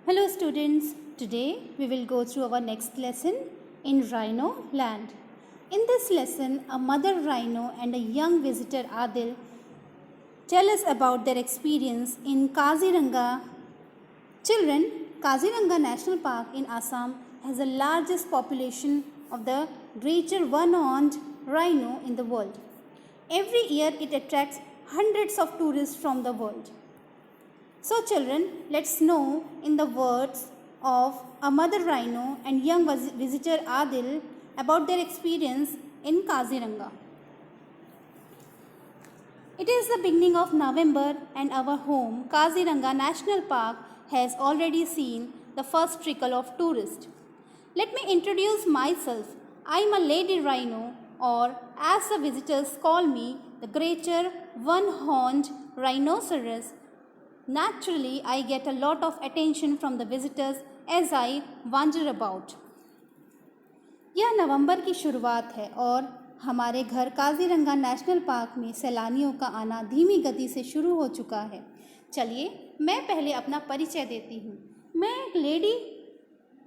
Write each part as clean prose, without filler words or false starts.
Hello students, today we will go through our next lesson in Rhino Land. In this lesson, a mother rhino and a young visitor Adil tell us about their experience in Kaziranga. Children, Kaziranga National Park in Assam has the largest population of the greater one-horned rhino in the world. Every year it attracts hundreds of tourists from the world. So children, let's know in the words of a mother rhino and young visitor Adil about their experience in Kaziranga. It is the beginning of November and our home, Kaziranga National Park, has already seen the first trickle of tourists. Let me introduce myself. I am a lady rhino, or as the visitors call me, the greater one-horned rhinoceros. Naturally, I get a lot of attention from the visitors as I wander about. यह नवंबर की शुरुआत है और हमारे घर Kaziranga national park में सैलानियों का आना धीमी गति से शुरू हो चुका है। चलिए मैं पहले अपना परिचय देती हूँ। मैं एक लेडी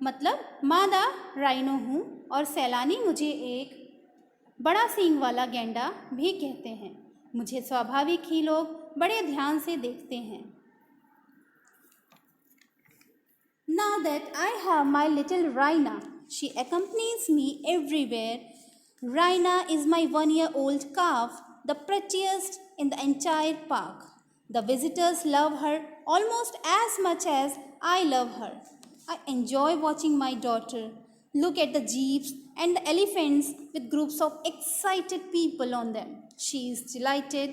मतलब मादा राइनो हूँ और सैलानी मुझे एक बड़ा सींग वाला गैंडा भी कहते हैं। मुझे स्वाभाविक ही लोग बड़े ध्यान से देखते हैं। Now that I have my little Raina, she accompanies me everywhere. Raina is my 1-year-old calf, the prettiest in the entire park. The visitors love her almost as much as I love her. I enjoy watching my daughter look at the jeeps and the elephants with groups of excited people on them. She is delighted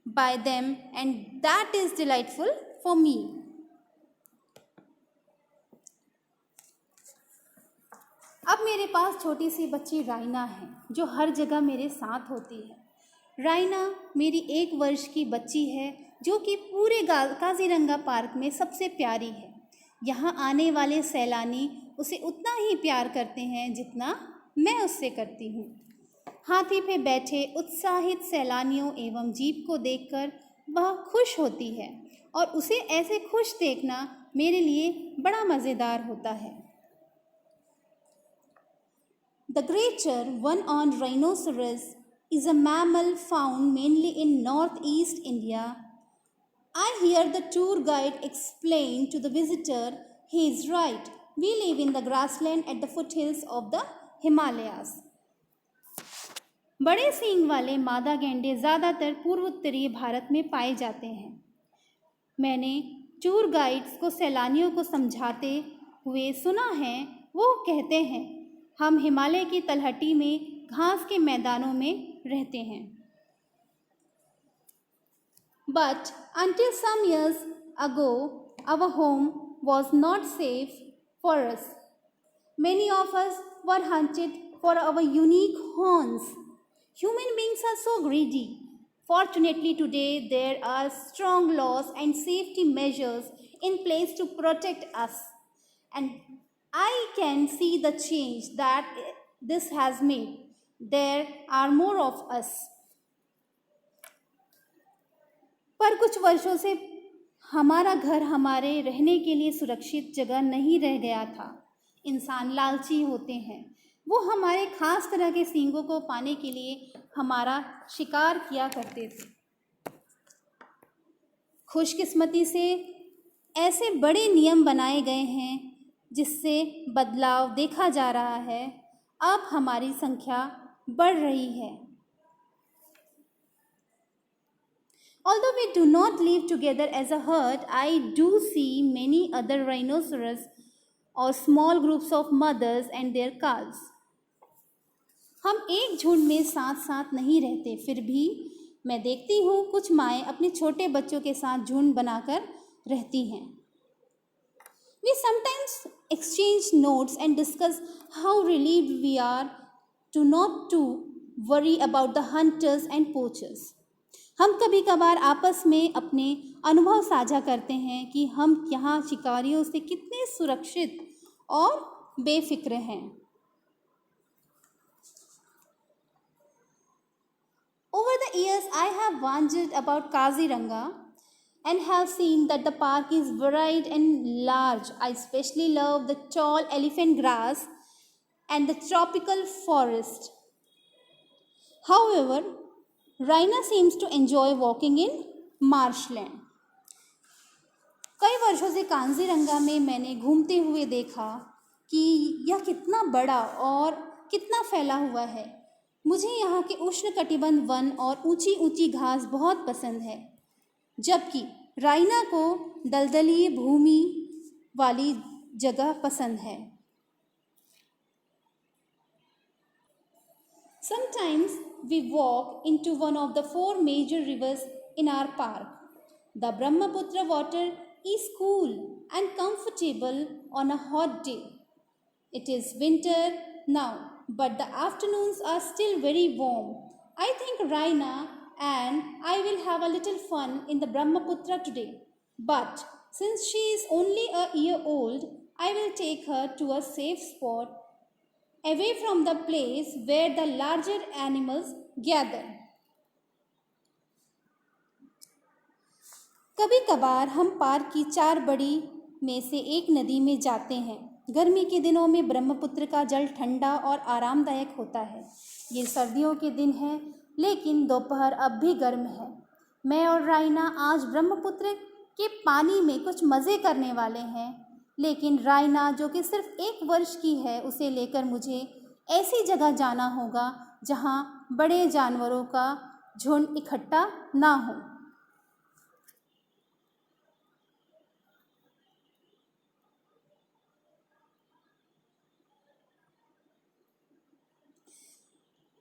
by them and that is delightful for me. अब मेरे पास छोटी सी बच्ची राइना है जो हर जगह मेरे साथ होती है। राइना मेरी 1 वर्ष की बच्ची है जो कि पूरे काजीरंगा पार्क में सबसे प्यारी है। यहाँ आने वाले सैलानी उसे उतना ही प्यार करते हैं जितना मैं उससे करती हूँ। हाथी पे बैठे उत्साहित सैलानियों एवं जीप को देखकर वह खुश होती है और उसे ऐसे खुश देखना मेरे लिए बड़ा मज़ेदार होता है। The greater one-horned rhinoceros is a mammal found mainly in northeast India. I hear the tour guide explain to the visitor, he is right. We live in the grassland at the foothills of the Himalayas. बड़े सींग वाले मादा गैंडे ज़्यादातर पूर्वोत्तरीय भारत में पाए जाते हैं। मैंने टूर गाइड्स को सैलानियों को समझाते हुए सुना है, वो कहते हैं हम हिमालय की तलहटी में घास के मैदानों में रहते हैं। But until some years ago, our home was not safe for us. Many of us were hunted for our unique horns. Human beings are so greedy. Fortunately, today there are strong laws and safety measures in place to protect us. And I can see the change that this has made. There are more of us. पर कुछ वर्षों से हमारा घर हमारे रहने के लिए सुरक्षित जगह नहीं रह गया था। इंसान लालची होते हैं। वो हमारे खास तरह के सींगों को पाने के लिए हमारा शिकार किया करते थे। खुशकिस्मती से ऐसे बड़े नियम बनाए गए हैं जिससे बदलाव देखा जा रहा है। अब हमारी संख्या बढ़ रही है। Although we do not live together as a herd, I do see many other rhinoceros or small groups of mothers and their calves. हम एक झुंड में साथ साथ नहीं रहते, फिर भी मैं देखती हूँ कुछ माएँ अपने छोटे बच्चों के साथ झुंड बनाकर रहती हैं। We sometimes exchange notes and discuss how relieved we are not to worry about the hunters and poachers. हम कभी कभार आपस में अपने अनुभव साझा करते हैं कि हम यहाँ शिकारियों से कितने सुरक्षित और बेफिक्र हैं। Over the years, I have wandered about Kaziranga. and have seen that the park is varied and large. I especially love the tall elephant grass and the tropical forest. However, Raina seems to enjoy walking in marshland. कई वर्षों से कांजीरंगा में मैंने घूमते हुए देखा कि यह कितना बड़ा और कितना फैला हुआ है। मुझे यहाँ के उष्णकटिबंध वन और ऊंची ऊंची घास बहुत पसंद है, जबकि राइना को दलदली भूमि वाली जगह पसंद है। Sometimes we walk into one of the four major rivers in our park. The Brahmaputra water is cool and comfortable on a hot day. It is winter now, but the afternoons are still very warm. I think Raina and I will have a little fun in the Brahmaputra today. But since she is only a year old, I will take her to a safe spot away from the place where the larger animals gather. कभी कभार हम park की चार बड़ी में से एक नदी में जाते हैं। गर्मी के दिनों में ब्रह्मपुत्र का जल ठंडा और आरामदायक होता है। ये सर्दियों के दिन है, लेकिन दोपहर अब भी गर्म है। मैं और राइना आज ब्रह्मपुत्र के पानी में कुछ मज़े करने वाले हैं, लेकिन राइना जो कि सिर्फ 1 वर्ष की है, उसे लेकर मुझे ऐसी जगह जाना होगा जहाँ बड़े जानवरों का झुंड इकट्ठा ना हो।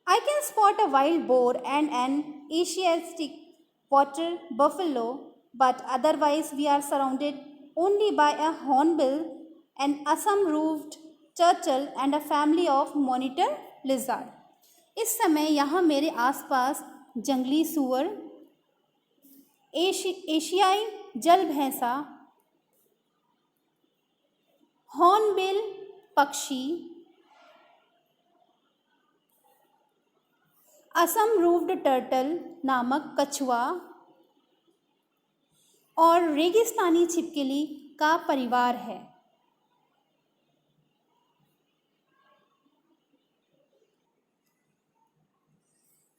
I can spot a wild boar and an Asiatic water buffalo, but otherwise we are surrounded only by a hornbill, an Assam-roofed turtle and a family of monitor lizard. इस समय यहाँ मेरे आसपास जंगली सूअर, एशियाई जल भैंसा, हॉर्नबिल पक्षी, असम रूफ्ड टर्टल नामक कछुआ और रेगिस्तानी छिपकली का परिवार है।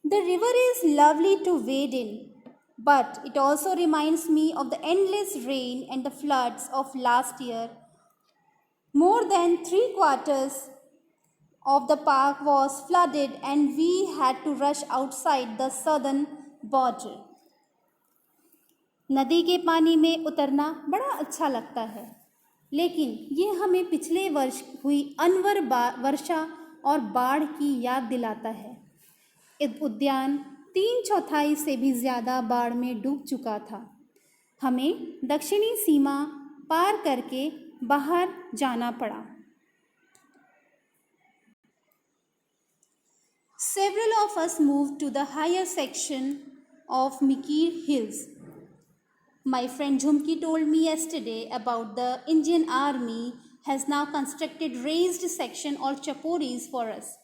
The river is lovely to wade in, but it also reminds me of the endless rain and the floods of last year. More than 3/4 of the park was flooded and we had to rush outside the southern border. नदी के पानी में उतरना बड़ा अच्छा लगता है, लेकिन ये हमें पिछले वर्ष हुई अनवर वर्षा और बाढ़ की याद दिलाता है। उद्यान 3/4 से भी ज़्यादा बाढ़ में डूब चुका था। हमें दक्षिणी सीमा पार करके बाहर जाना पड़ा। Several of us moved to the higher section of Mikir Hills. My friend Jhumki told me yesterday about the Indian Army has now constructed raised section or chaporis for us.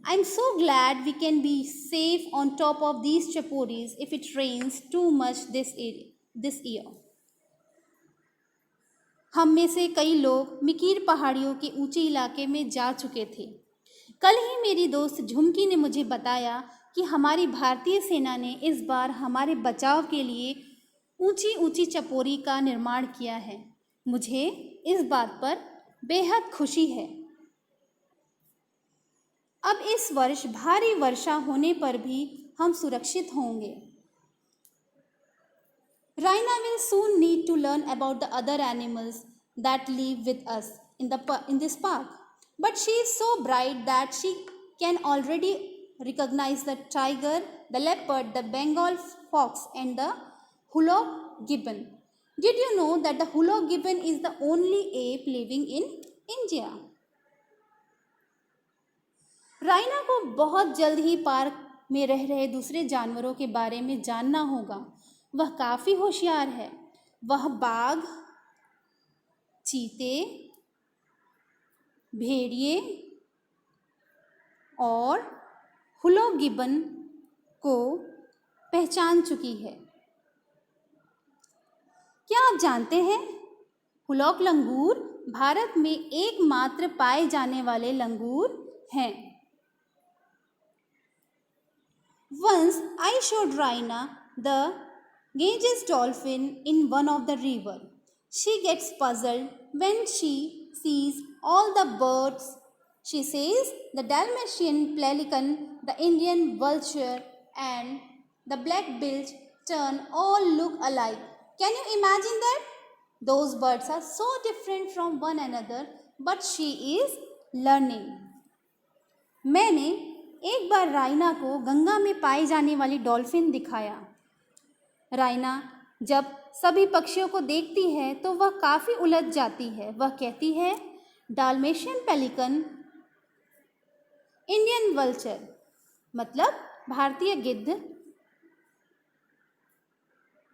I'm so glad we can be safe on top of these chaporis if it rains too much this year. हम में से कई लोग मिकीर पहाड़ियों के ऊंचे इलाके में जा चुके थे। कल ही मेरी दोस्त झुमकी ने मुझे बताया कि हमारी भारतीय सेना ने इस बार हमारे बचाव के लिए ऊंची ऊंची चपोरी का निर्माण किया है। मुझे इस बात पर बेहद खुशी है। अब इस वर्ष भारी वर्षा होने पर भी हम सुरक्षित होंगे। Raina will soon need to learn about the other animals that live with us in this park. But she is so bright that she can already recognize the tiger, the leopard, the Bengal fox and the Hulok gibbon. Did you know that the Hulok gibbon is the only ape living in India? राइना को बहुत जल्द ही park में रह रहे दूसरे जानवरों के बारे में जानना होगा। वह काफ़ी होशियार है। वह बाघ, चीते, भेड़िए और हुलो गिब्बन को पहचान चुकी है। क्या आप जानते हैं हुलॉक लंगूर भारत में एकमात्र पाए जाने वाले लंगूर हैं। Once I showed Raina the Ganges dolphin in one of the river. She gets puzzled when she sees all the birds. She says the Dalmatian pelican, the Indian vulture, and the black-billed tern all look alike. Can you imagine that? Those birds are so different from one another, but she is learning. मैंने एक बार राइना को गंगा में पाई जाने वाली dolphin दिखाया। राइना जब सभी पक्षियों को देखती है तो वह काफ़ी उलझ जाती है। वह कहती है डाल्मेशियन पेलिकन, इंडियन वल्चर मतलब भारतीय गिद्ध,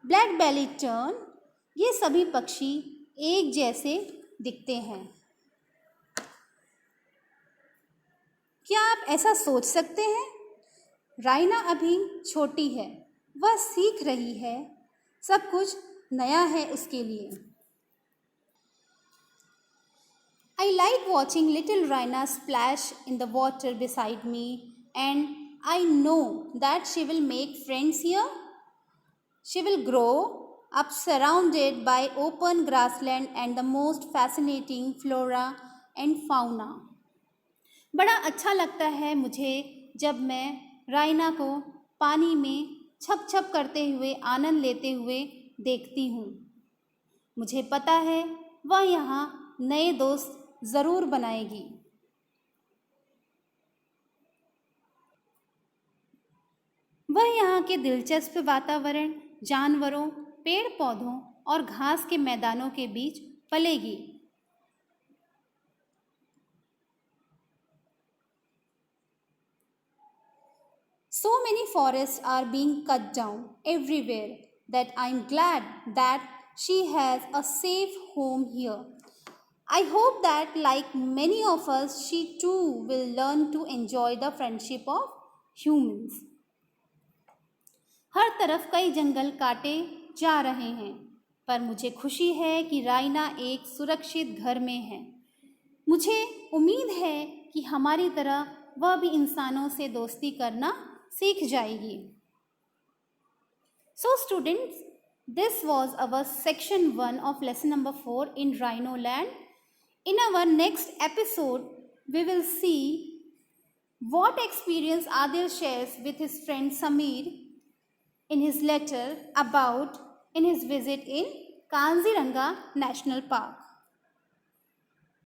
ब्लैक बेली टर्न, ये सभी पक्षी एक जैसे दिखते हैं। क्या आप ऐसा सोच सकते हैं? राइना अभी छोटी है, वह सीख रही है, सब कुछ नया है उसके लिए। I like watching little Raina splash in the water beside me, and I know that she will make friends here. She will grow up surrounded by open grassland and the most fascinating flora and fauna. बड़ा अच्छा लगता है मुझे जब मैं राइना को पानी में छप छप करते हुए आनंद लेते हुए देखती हूँ। मुझे पता है वह यहाँ नए दोस्त ज़रूर बनाएगी। वह यहाँ के दिलचस्प वातावरण, जानवरों, पेड़ पौधों और घास के मैदानों के बीच पलेगी। So many forests are being cut down everywhere that I'm glad that she has a safe home here. I hope that like many of us, she too will learn to enjoy the friendship of humans. हर तरफ कई जंगल काटे जा रहे हैं, पर मुझे खुशी है कि राइना एक सुरक्षित घर में है। मुझे उम्मीद है कि हमारी तरह वह भी इंसानों से दोस्ती करना सीख जाएगी। So students, this was our section 1 of lesson number 4 in Rhino Land. In our next episode, we will see what experience Adil shares with his friend Samir in his letter about in his visit in Kaziranga National Park.